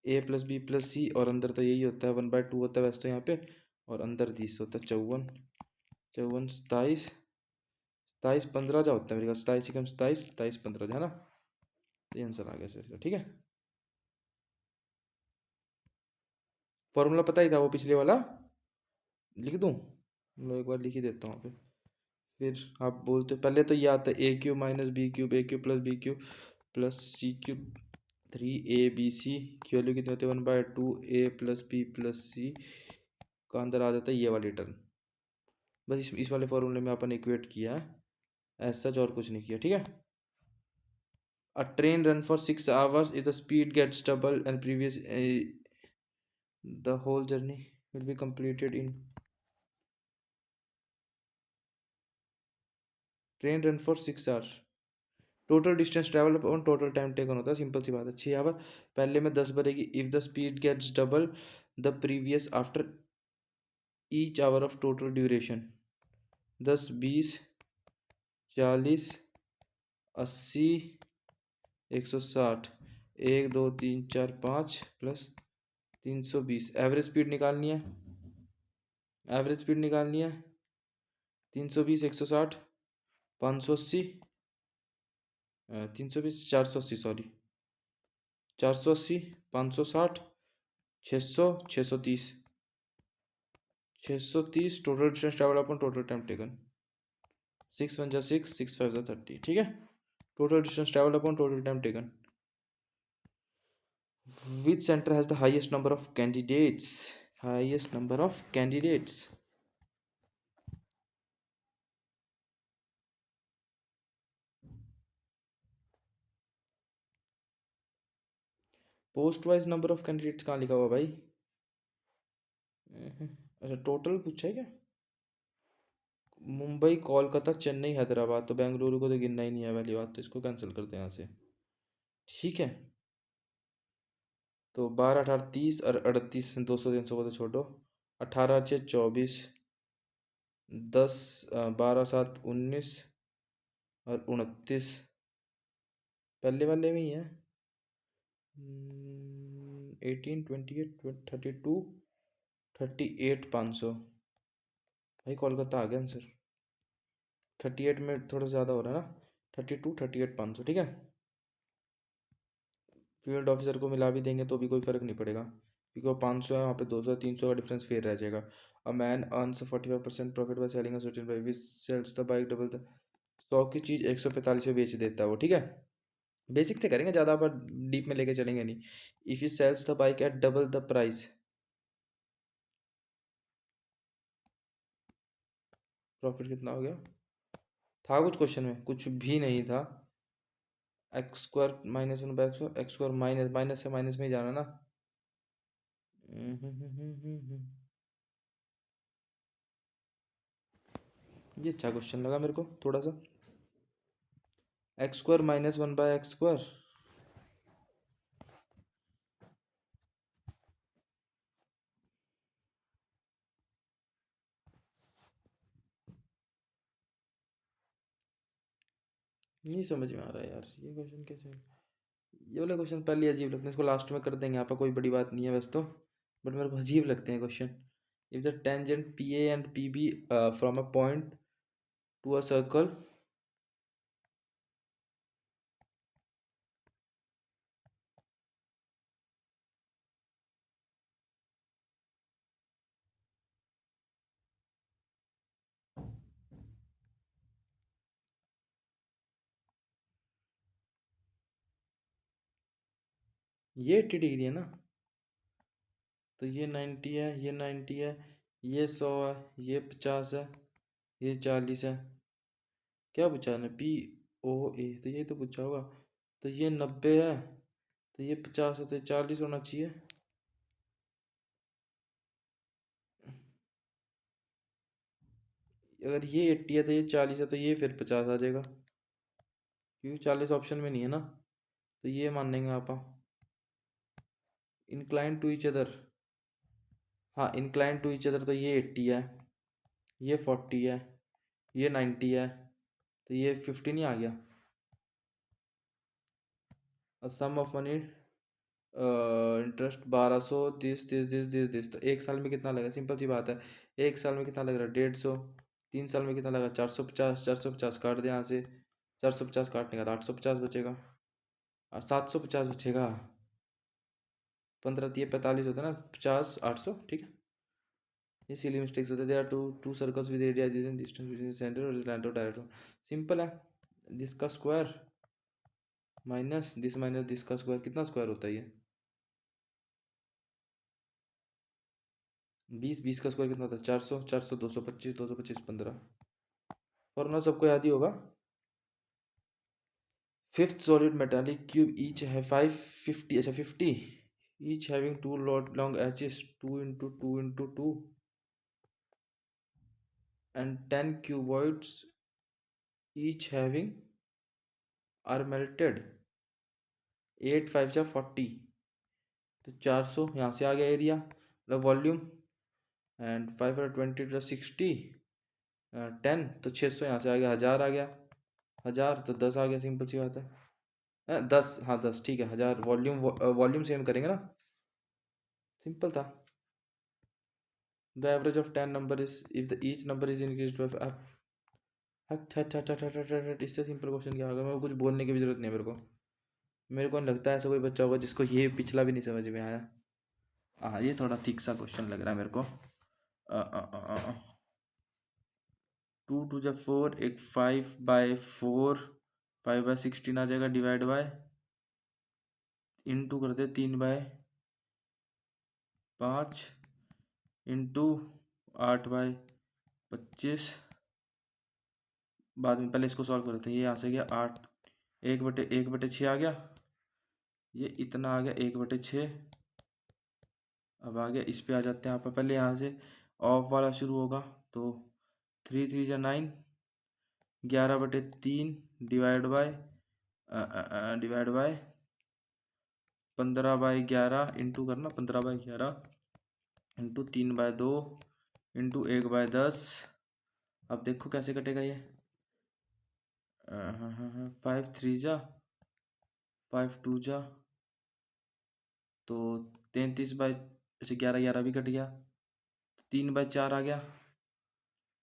ए प्लस बी प्लस सी, और अंदर तो यही होता है 1/2 होता है वैसे तो यहाँ पे, और अंदर 30 होता है। 54 54 27 27 15 जा होता है मेरे ख्याल। 27 कम 27 27 15 जा है ना। ये आंसर आ गया सर, ठीक है। फॉर्मूला पता ही था वो पिछले वाला, लिख दूँ? मैं एक बार लिख ही देता हूँ यहाँ पे, फिर आप बोलते। पहले तो ये आता है a³ minus b³ a³ plus b³ plus c³ 3abc की वैल्यू कितनी होती है? 1/2 a प्लस बी प्लस सी का अंदर आ जाता है ये वाली टर्म। बस इस वाले फॉर्मूले में अपन इक्वेट किया है, ऐसा सच और कुछ नहीं किया, ठीक है। अ train run for 6 hours if the speed gets double and previous the whole journey will be completed in train run for 6 hours। Total distance travel on total time taken होता है। सिंपल सी बात है, 6 आवर। पहले में 10 भरेगी। If the speed gets double the previous after each hour of total duration. 10, 20, 40, 80, 160, 1, 2, 3, 4, 5 plus 320। Average speed निकालनी है, average speed निकालनी है। 320, 160, 580, 320, 480, सॉरी 480, 560, 600, 630, 630 टोटल डिस्टेंस ट्रैवल अपन टोटल टाइम टेकन। 6 1 जा 6, 6 5 जा 30, ठीक है। Total distance travel upon total time taken. Which center has the highest number of candidates? Highest number of candidates. Post wise number of candidates कहाँ लिखा हुआ भाई? अच्छा total पूछा है क्या? मुंबई, कोलकाता, चेन्नई, हैदराबाद, तो बेंगलुरु को तो गिनना ही नहीं है वाली बात, तो इसको कैंसिल करते हैं यहाँ से, ठीक है। तो 12, 18, 30 और 38, 200, 300 को तो छोड़ो। 18, 6, 24, 10, 12, 7, 19 और 29 पहले वाले में ही है। 18, 28, 32, 38, 500। भाई कोलकाता आ गया आंसर। 38 में थोड़ा ज़्यादा हो रहा है ना। 32, 38, 500, ठीक है। फील्ड ऑफिसर को मिला भी देंगे तो भी कोई फ़र्क नहीं पड़ेगा, क्योंकि वो 500 है, वहाँ पे 200, 300 का डिफरेंस फेयर रह जाएगा। A man earns 45% profit by selling a certain bike, which sells the bike double the. 100 की चीज़ 145 में बेच देता है वो, ठीक है। बेसिक से करेंगे, ज़्यादा पर डीप में लेके चलेंगे नहीं। If you sells the bike at double the price, profit कितना हो गया? था कुछ क्वेश्चन में? कुछ भी नहीं था। X square minus 1 by x square minus minus से माइनस में ही जाना ना। ये अच्छा क्वेश्चन लगा मेरे को थोड़ा सा। X square minus 1 by x square, नहीं समझ में आ रहा है यार ये क्वेश्चन कैसे। ये वाले क्वेश्चन पहले अजीब लगते हैं, इसको लास्ट में कर देंगे, यहाँ पर कोई बड़ी बात नहीं है वैसे तो, बट मेरे को अजीब लगते हैं question. If the tangent P A and P B from a point to a circle, ये 80 डिग्री है ना, तो ये 90 है, ये 90 है, ये 100 है, ये 50 है, ये 40 है। क्या पूछा है? पी ओ ए, तो ये तो पूछा होगा। तो ये 90 है, तो ये 50 है, तो ये 40 होना चाहिए। अगर ये 80 है तो ये 40 है, तो ये फिर 50 आ जाएगा, क्योंकि 40 ऑप्शन में नहीं है ना, तो ये मान लेंगे आप। इंक्लाइन टू ईच अदर, हाँ इंक्लाइन टू ईच अदर, तो ये 80 है, ये 40 है, ये 90 है, तो ये 50 नहीं आ गया। सम ऑफ मनी इंटरेस्ट 1200, दिस, तो एक साल में कितना लगेगा? सिंपल सी बात है, एक साल में कितना लग रहा है? 150। 3 साल में कितना लगा? 450, 450 काट दे यहाँ से, 450 काटने का 850 बचेगा, 750 बचेगा। 15 × 3 = 45 होता है ना, 50, 800, ठीक है। ये सिली मिस्टेक्स होते हैं। There are two two circles with area distance between center और लैंड डायरेक्ट। सिंपल है, दिस का स्क्वायर माइनस दिस का स्क्वायर, कितना स्क्वायर होता है ये? 20, 20 का स्क्वायर कितना होता है? 400, 400, 225, 225, 15। फॉर्मूला सबको याद ही होगा। Fifth solid metallic cube each है 550, अच्छा 50, each having two long aches, 2 × 2 × 2 and 10 cuboids each having are melted, 8 5 जा 40, तो 400 यहाँ से आ गया एरिया। मतलब वॉल्यूम, एंड 520 + 60 10, तो 600 यहाँ से आ गया, 1000 आ गया, 1000 तो 10 आ गया, सिंपल सी बात है। 10, हाँ 10 ठीक है, 1000 वॉल्यूम, वॉल्यूम सेम करेंगे ना, सिंपल था। The average of 10 number is if the each number is increase by, अच्छा अच्छा अच्छा अच्छा अच्छा अच्छा, इससे सिंपल क्वेश्चन क्या होगा, मेरे को कुछ बोलने की भी जरूरत नहीं है मेरे को नहीं लगता ऐसा कोई बच्चा होगा जिसको ये पिछला भी नहीं समझ में आया। हाँ ये थोड़ा थिक सा क्वेश्चन लग रहा है मेरे को। 2 × 4, एक 5/4, 5/16 आ जाएगा, डिवाइड बाय, इंटू कर दे 3/5, इंटू 8/25, बाद में पहले इसको सॉल्व करते हैं। ये यहाँ से गया 8, 1/6 आ गया, ये इतना आ गया 1/6। अब आ गया, इस पे आ जाते हैं यहाँ पर, पहले यहाँ से ऑफ वाला शुरू होगा, तो 3×3 = 9, 11/3 डिवाइड बाय 15/11, इंटू करना 15/11, इंटू 3/2, इंटू 1/10। अब देखो कैसे कटेगा ये, 5×3 = 5×2 = तो 33 अच्छा 11/11 भी कट गया, 3/4 आ गया,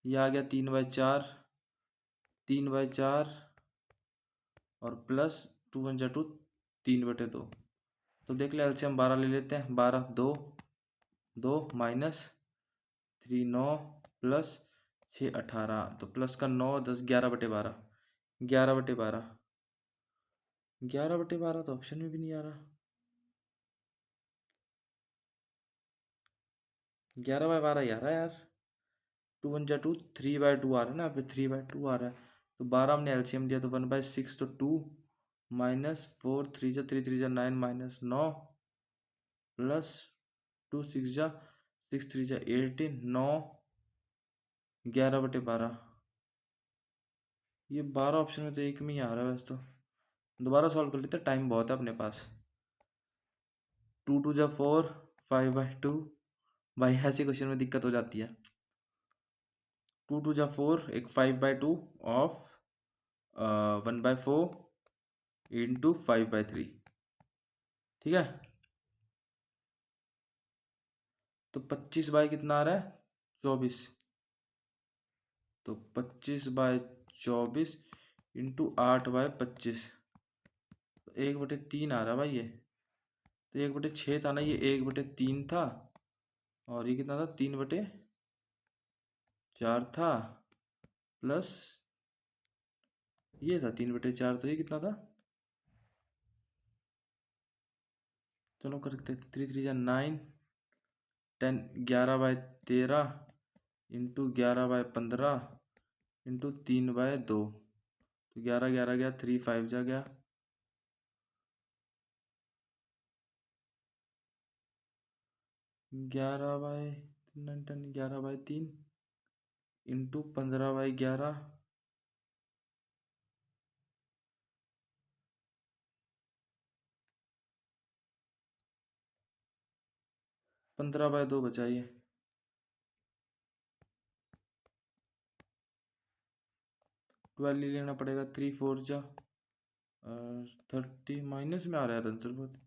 ये आ गया 3/4, 3/4 और प्लस 2 × 2 = 3/2। तो देख ले एलसीएम 12 ले लेते हैं, 12 2 2 माइनस 3 9 प्लस 6 18, तो प्लस का 9 10 11/12, 11/12, 11/12 तो ऑप्शन में भी नहीं आ रहा, 11/12 ही आ रहा है यार, 2 × 2 3/2 आ रहा है ना, फिर 3/2 आ रहा है, तो 12 हमने एलसीएम दिया तो 1/6, तो 2 माइनस 4 3 × 3 = 9 माइनस 9 प्लस 2 6 3 18, 9 11/12। ये 12 ऑप्शन में तो एक में ही आ रहा है वैसे तो, दोबारा सॉल्व कर लेते हैं, टाइम बहुत है अपने पास। 2 × 2 = 4, 5/2, भाई ऐसे क्वेश्चन में दिक्कत हो जाती है। 2 × 2 = 4, एक 5/2 ऑफ 1/4 इंटू 5/3, ठीक है। तो 25 बाई कितना आ रहा है, 24, तो 25/24 इंटू 8/25, तो 1/3 आ रहा है भाई ये, तो 1/6 था ना, ये 1/3 था, और ये कितना था, 3/4 था, प्लस ये था 3/4, तो ये कितना था, चलो करते 3×3 = 9, 10 11/13 इंटू 11/15 इंटू 3/2, तो 11 11 गया, 3 5 जा गया, 11/10 इंटू 15/11, 15/2 बचा ये, 12 ही लेना पड़ेगा, 3 4 जा 30, माइनस में आ रहा है आंसर बहुत,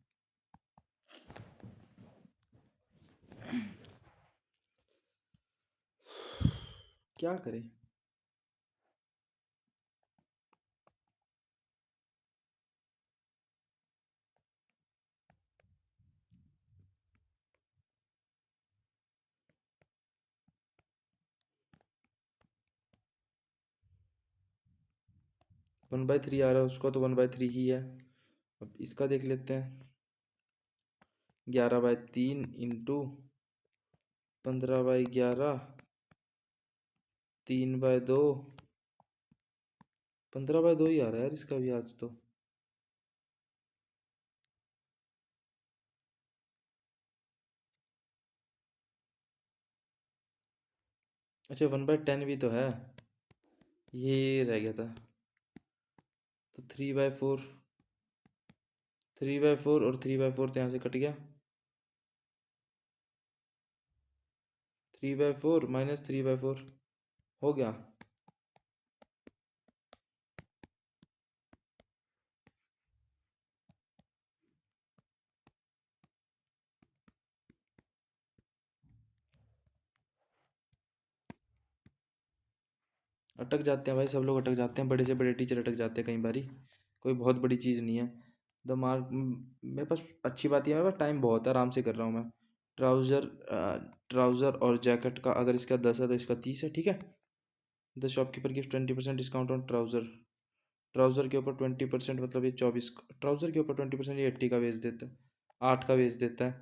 क्या करें। 1/3 आ रहा है, उसका तो 1/3 ही है। अब इसका देख लेते हैं, 11/3 इंटू 15/11, 3/2, 15/2 ही आ रहा है यार इसका भी आज तो। अच्छा 1/10 भी तो है, ये रह गया था, तो 3/4, 3/4 और 3/4 तो यहाँ से कट गया, 3/4 -3/4 हो गया। अटक जाते हैं भाई, सब लोग अटक जाते हैं, बड़े से बड़े टीचर अटक जाते हैं कई बारी। कोई बहुत बड़ी चीज़ नहीं है। दिमाग मेरे पास अच्छी बात यह है, मेरे पास टाइम बहुत है, आराम से कर रहा हूँ मैं। ट्राउज़र ट्राउज़र और जैकेट का अगर इसका 10 है तो इसका 30 है, ठीक है। The shopkeeper gives 20% discount on trouser. Trouser के ऊपर 20% मतलब ये 24, ट्राउज़र के ऊपर 20% ये 80 का बेच देता है, 8 का बेच देता है।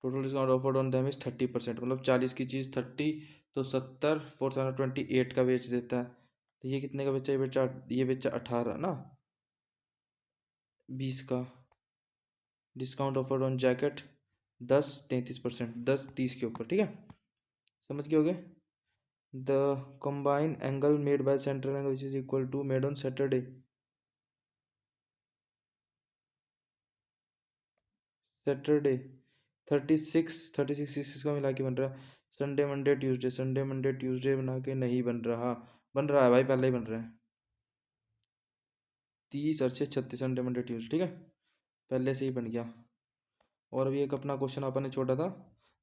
Total discount offered on them is 30%, मतलब 40 की चीज़ 30, तो 70 428 का बेच देता है। तो ये कितने का बेचा, ये बेचा 18 ना, 20 का। डिस्काउंट ऑफर्ड ऑन जैकेट 10 33%, 10 30 के ऊपर, ठीक है। समझ गए होगे। The combine angle made by central angle which is equal to made on Saturday. Saturday 36 का मिला के बन रहा है। संडे मंडे ट्यूसडे बना के नहीं बन रहा। बन रहा है भाई, पहले ही बन रहा है। 30 और 36 संडे मंडे ट्यूसडे, ठीक है, पहले से ही बन गया। और अभी एक अपना क्वेश्चन आपने छोड़ा था,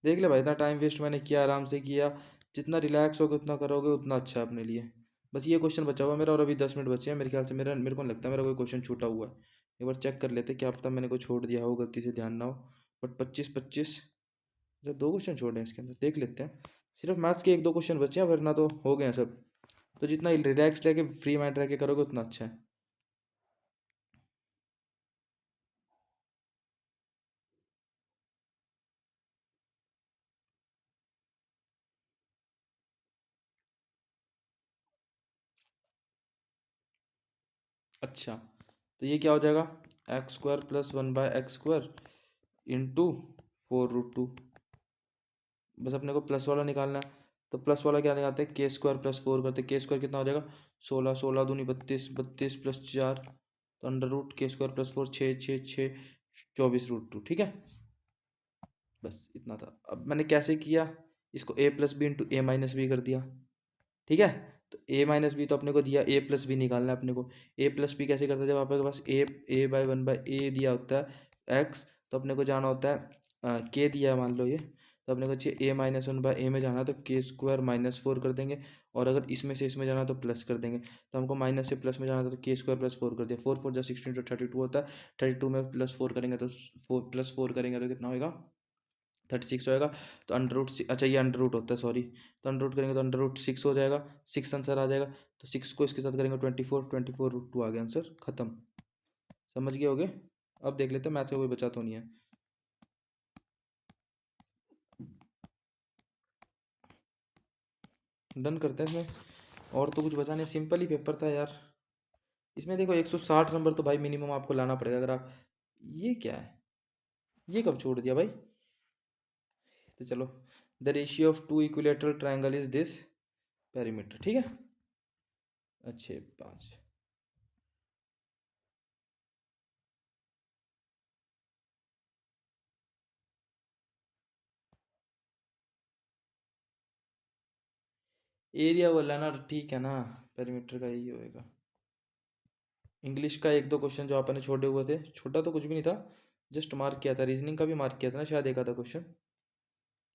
देख ले भाई, इतना टाइम वेस्ट मैंने किया, आराम से किया। जितना रिलैक्स होकर उतना करोगे उतना अच्छा है अपने लिए। बस ये क्वेश्चन बचा हुआ है मेरा, और अभी 10 मिनट बचे हैं मेरे ख्याल से। मेरे को नहीं लगता मेरा कोई क्वेश्चन छूटा हुआ है। एक बार चेक कर लेते, क्या पता मैंने कोई छोड़ दिया हो, गलती से ध्यान ना हो। बट 25 25, जब 2 क्वेश्चन छोड़े हैं इसके अंदर, देख लेते हैं। सिर्फ मैथ्स के 1 2 क्वेश्चन बचे हैं, वरना तो हो गए हैं सब। तो जितना रिलैक्स रह के फ्री माइंड रह के करोगे उतना अच्छा है। अच्छा, तो ये क्या हो जाएगा, x² + 1/x² इंटू 4√2। बस अपने को प्लस वाला निकालना है। तो प्लस वाला क्या निकालते हैं, k² + 4 करते हैं। k² कितना हो जाएगा, 16, 16 दूनी 32, 32 + 4, तो अंडर रूट k² + 4, 6 6 6, 24√2, ठीक है। बस इतना था। अब मैंने कैसे किया, इसको a + b × a - b कर दिया, ठीक है। तो a - b तो अपने को दिया, a + b निकालना है अपने को। a + b कैसे करते हैं, जब आपके पास a/1/a दिया होता है x, तो अपने को जाना होता है k दिया है मान लो ये, तो अपने को चाहिए a-1/a में जाना है, तो k² - 4 कर देंगे। और अगर इसमें से इसमें जाना है तो प्लस कर देंगे। तो हमको माइनस से प्लस में जाना था, तो k² + 4 कर दिया। 4 4 16 तो 32 होता है। 32 में +4 करेंगे तो 4 + 4 करेंगे तो कितना होएगा, 36 होएगा। तो अच्छा ये अंडर रूट होता है, सॉरी। तो अंडर रूट करेंगे तो अंडर रूट 6 हो जाएगा, 6 आंसर आ जाएगा। तो 6 को इसके साथ करेंगे 24, 24√2 आ गया आंसर, खत्म। समझ गए होगे। अब देख लेते हैं मैथ का कोई बचा तो नहीं है। डन करते हैं इसमें, और तो कुछ बचा नहीं, सिंपल ही पेपर था यार। इसमें देखो 160 नंबर तो भाई मिनिमम आपको लाना पड़ेगा अगर आप, ये क्या है, ये कब छोड़ दिया भाई। तो चलो, the ratio of two equilateral triangle is this perimeter, ठीक है। अच्छे 5। एरिया बोला ना, ठीक है ना, पेरीमीटर का यही होएगा। इंग्लिश का 1 2 क्वेश्चन जो आपने छोड़े हुए थे, छोटा तो कुछ भी नहीं था, जस्ट मार्क किया था। रीजनिंग का भी मार्क किया था ना शायद, एक आधा क्वेश्चन।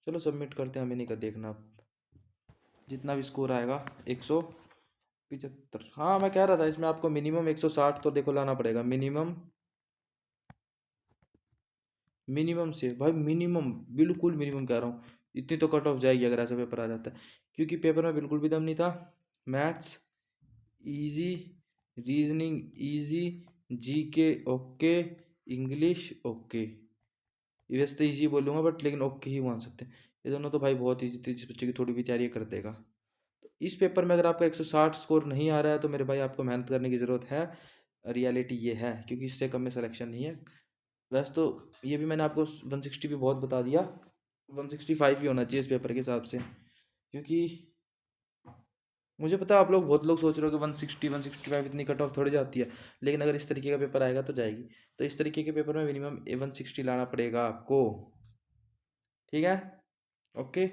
चलो सबमिट करते हैं, हमें नहीं कर देखना अब। जितना भी स्कोर आएगा 175। हाँ मैं कह रहा था इसमें आपको मिनिमम 160 तो देखो लाना पड़ेगा, मिनिमम। मिनिमम से भाई, मिनिमम, बिल्कुल मिनिमम कह रहा हूँ। इतनी तो कट ऑफ जाएगी अगर ऐसा पेपर आ जाता है, क्योंकि पेपर में बिल्कुल भी दम नहीं था। Maths easy, reasoning easy, GK okay, English okay. ये वैसे तो ईजी बोलूँगा बट लेकिन ओके ही मान सकते हैं। ये दोनों तो भाई बहुत ईजी थे, जिस बच्चे की थोड़ी भी तैयारी कर देगा। तो इस पेपर में अगर आपका 160 स्कोर नहीं आ रहा है तो मेरे भाई आपको मेहनत करने की ज़रूरत है। रियलिटी ये है, क्योंकि इससे कम में सिलेक्शन नहीं है। वैसे तो ये भी मैंने आपको 160 भी बहुत बता दिया, 165 ही होना चाहिए इस पेपर के हिसाब से, क्योंकि मुझे पता है आप लोग, बहुत लोग सोच रहे हो कि 160 165 इतनी कट ऑफ थोड़ी जाती है, लेकिन अगर इस तरीके का पेपर आएगा तो जाएगी। तो इस तरीके के पेपर में मिनिमम 160 लाना पड़ेगा आपको, ठीक है। ओके,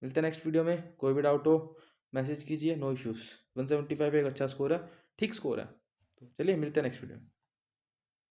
मिलते हैं नेक्स्ट वीडियो में। कोई भी डाउट हो मैसेज कीजिए, नो इश्यूज़। 175 एक अच्छा स्कोर है, ठीक स्कोर है। तो चलिए मिलते हैं नेक्स्ट वीडियो में।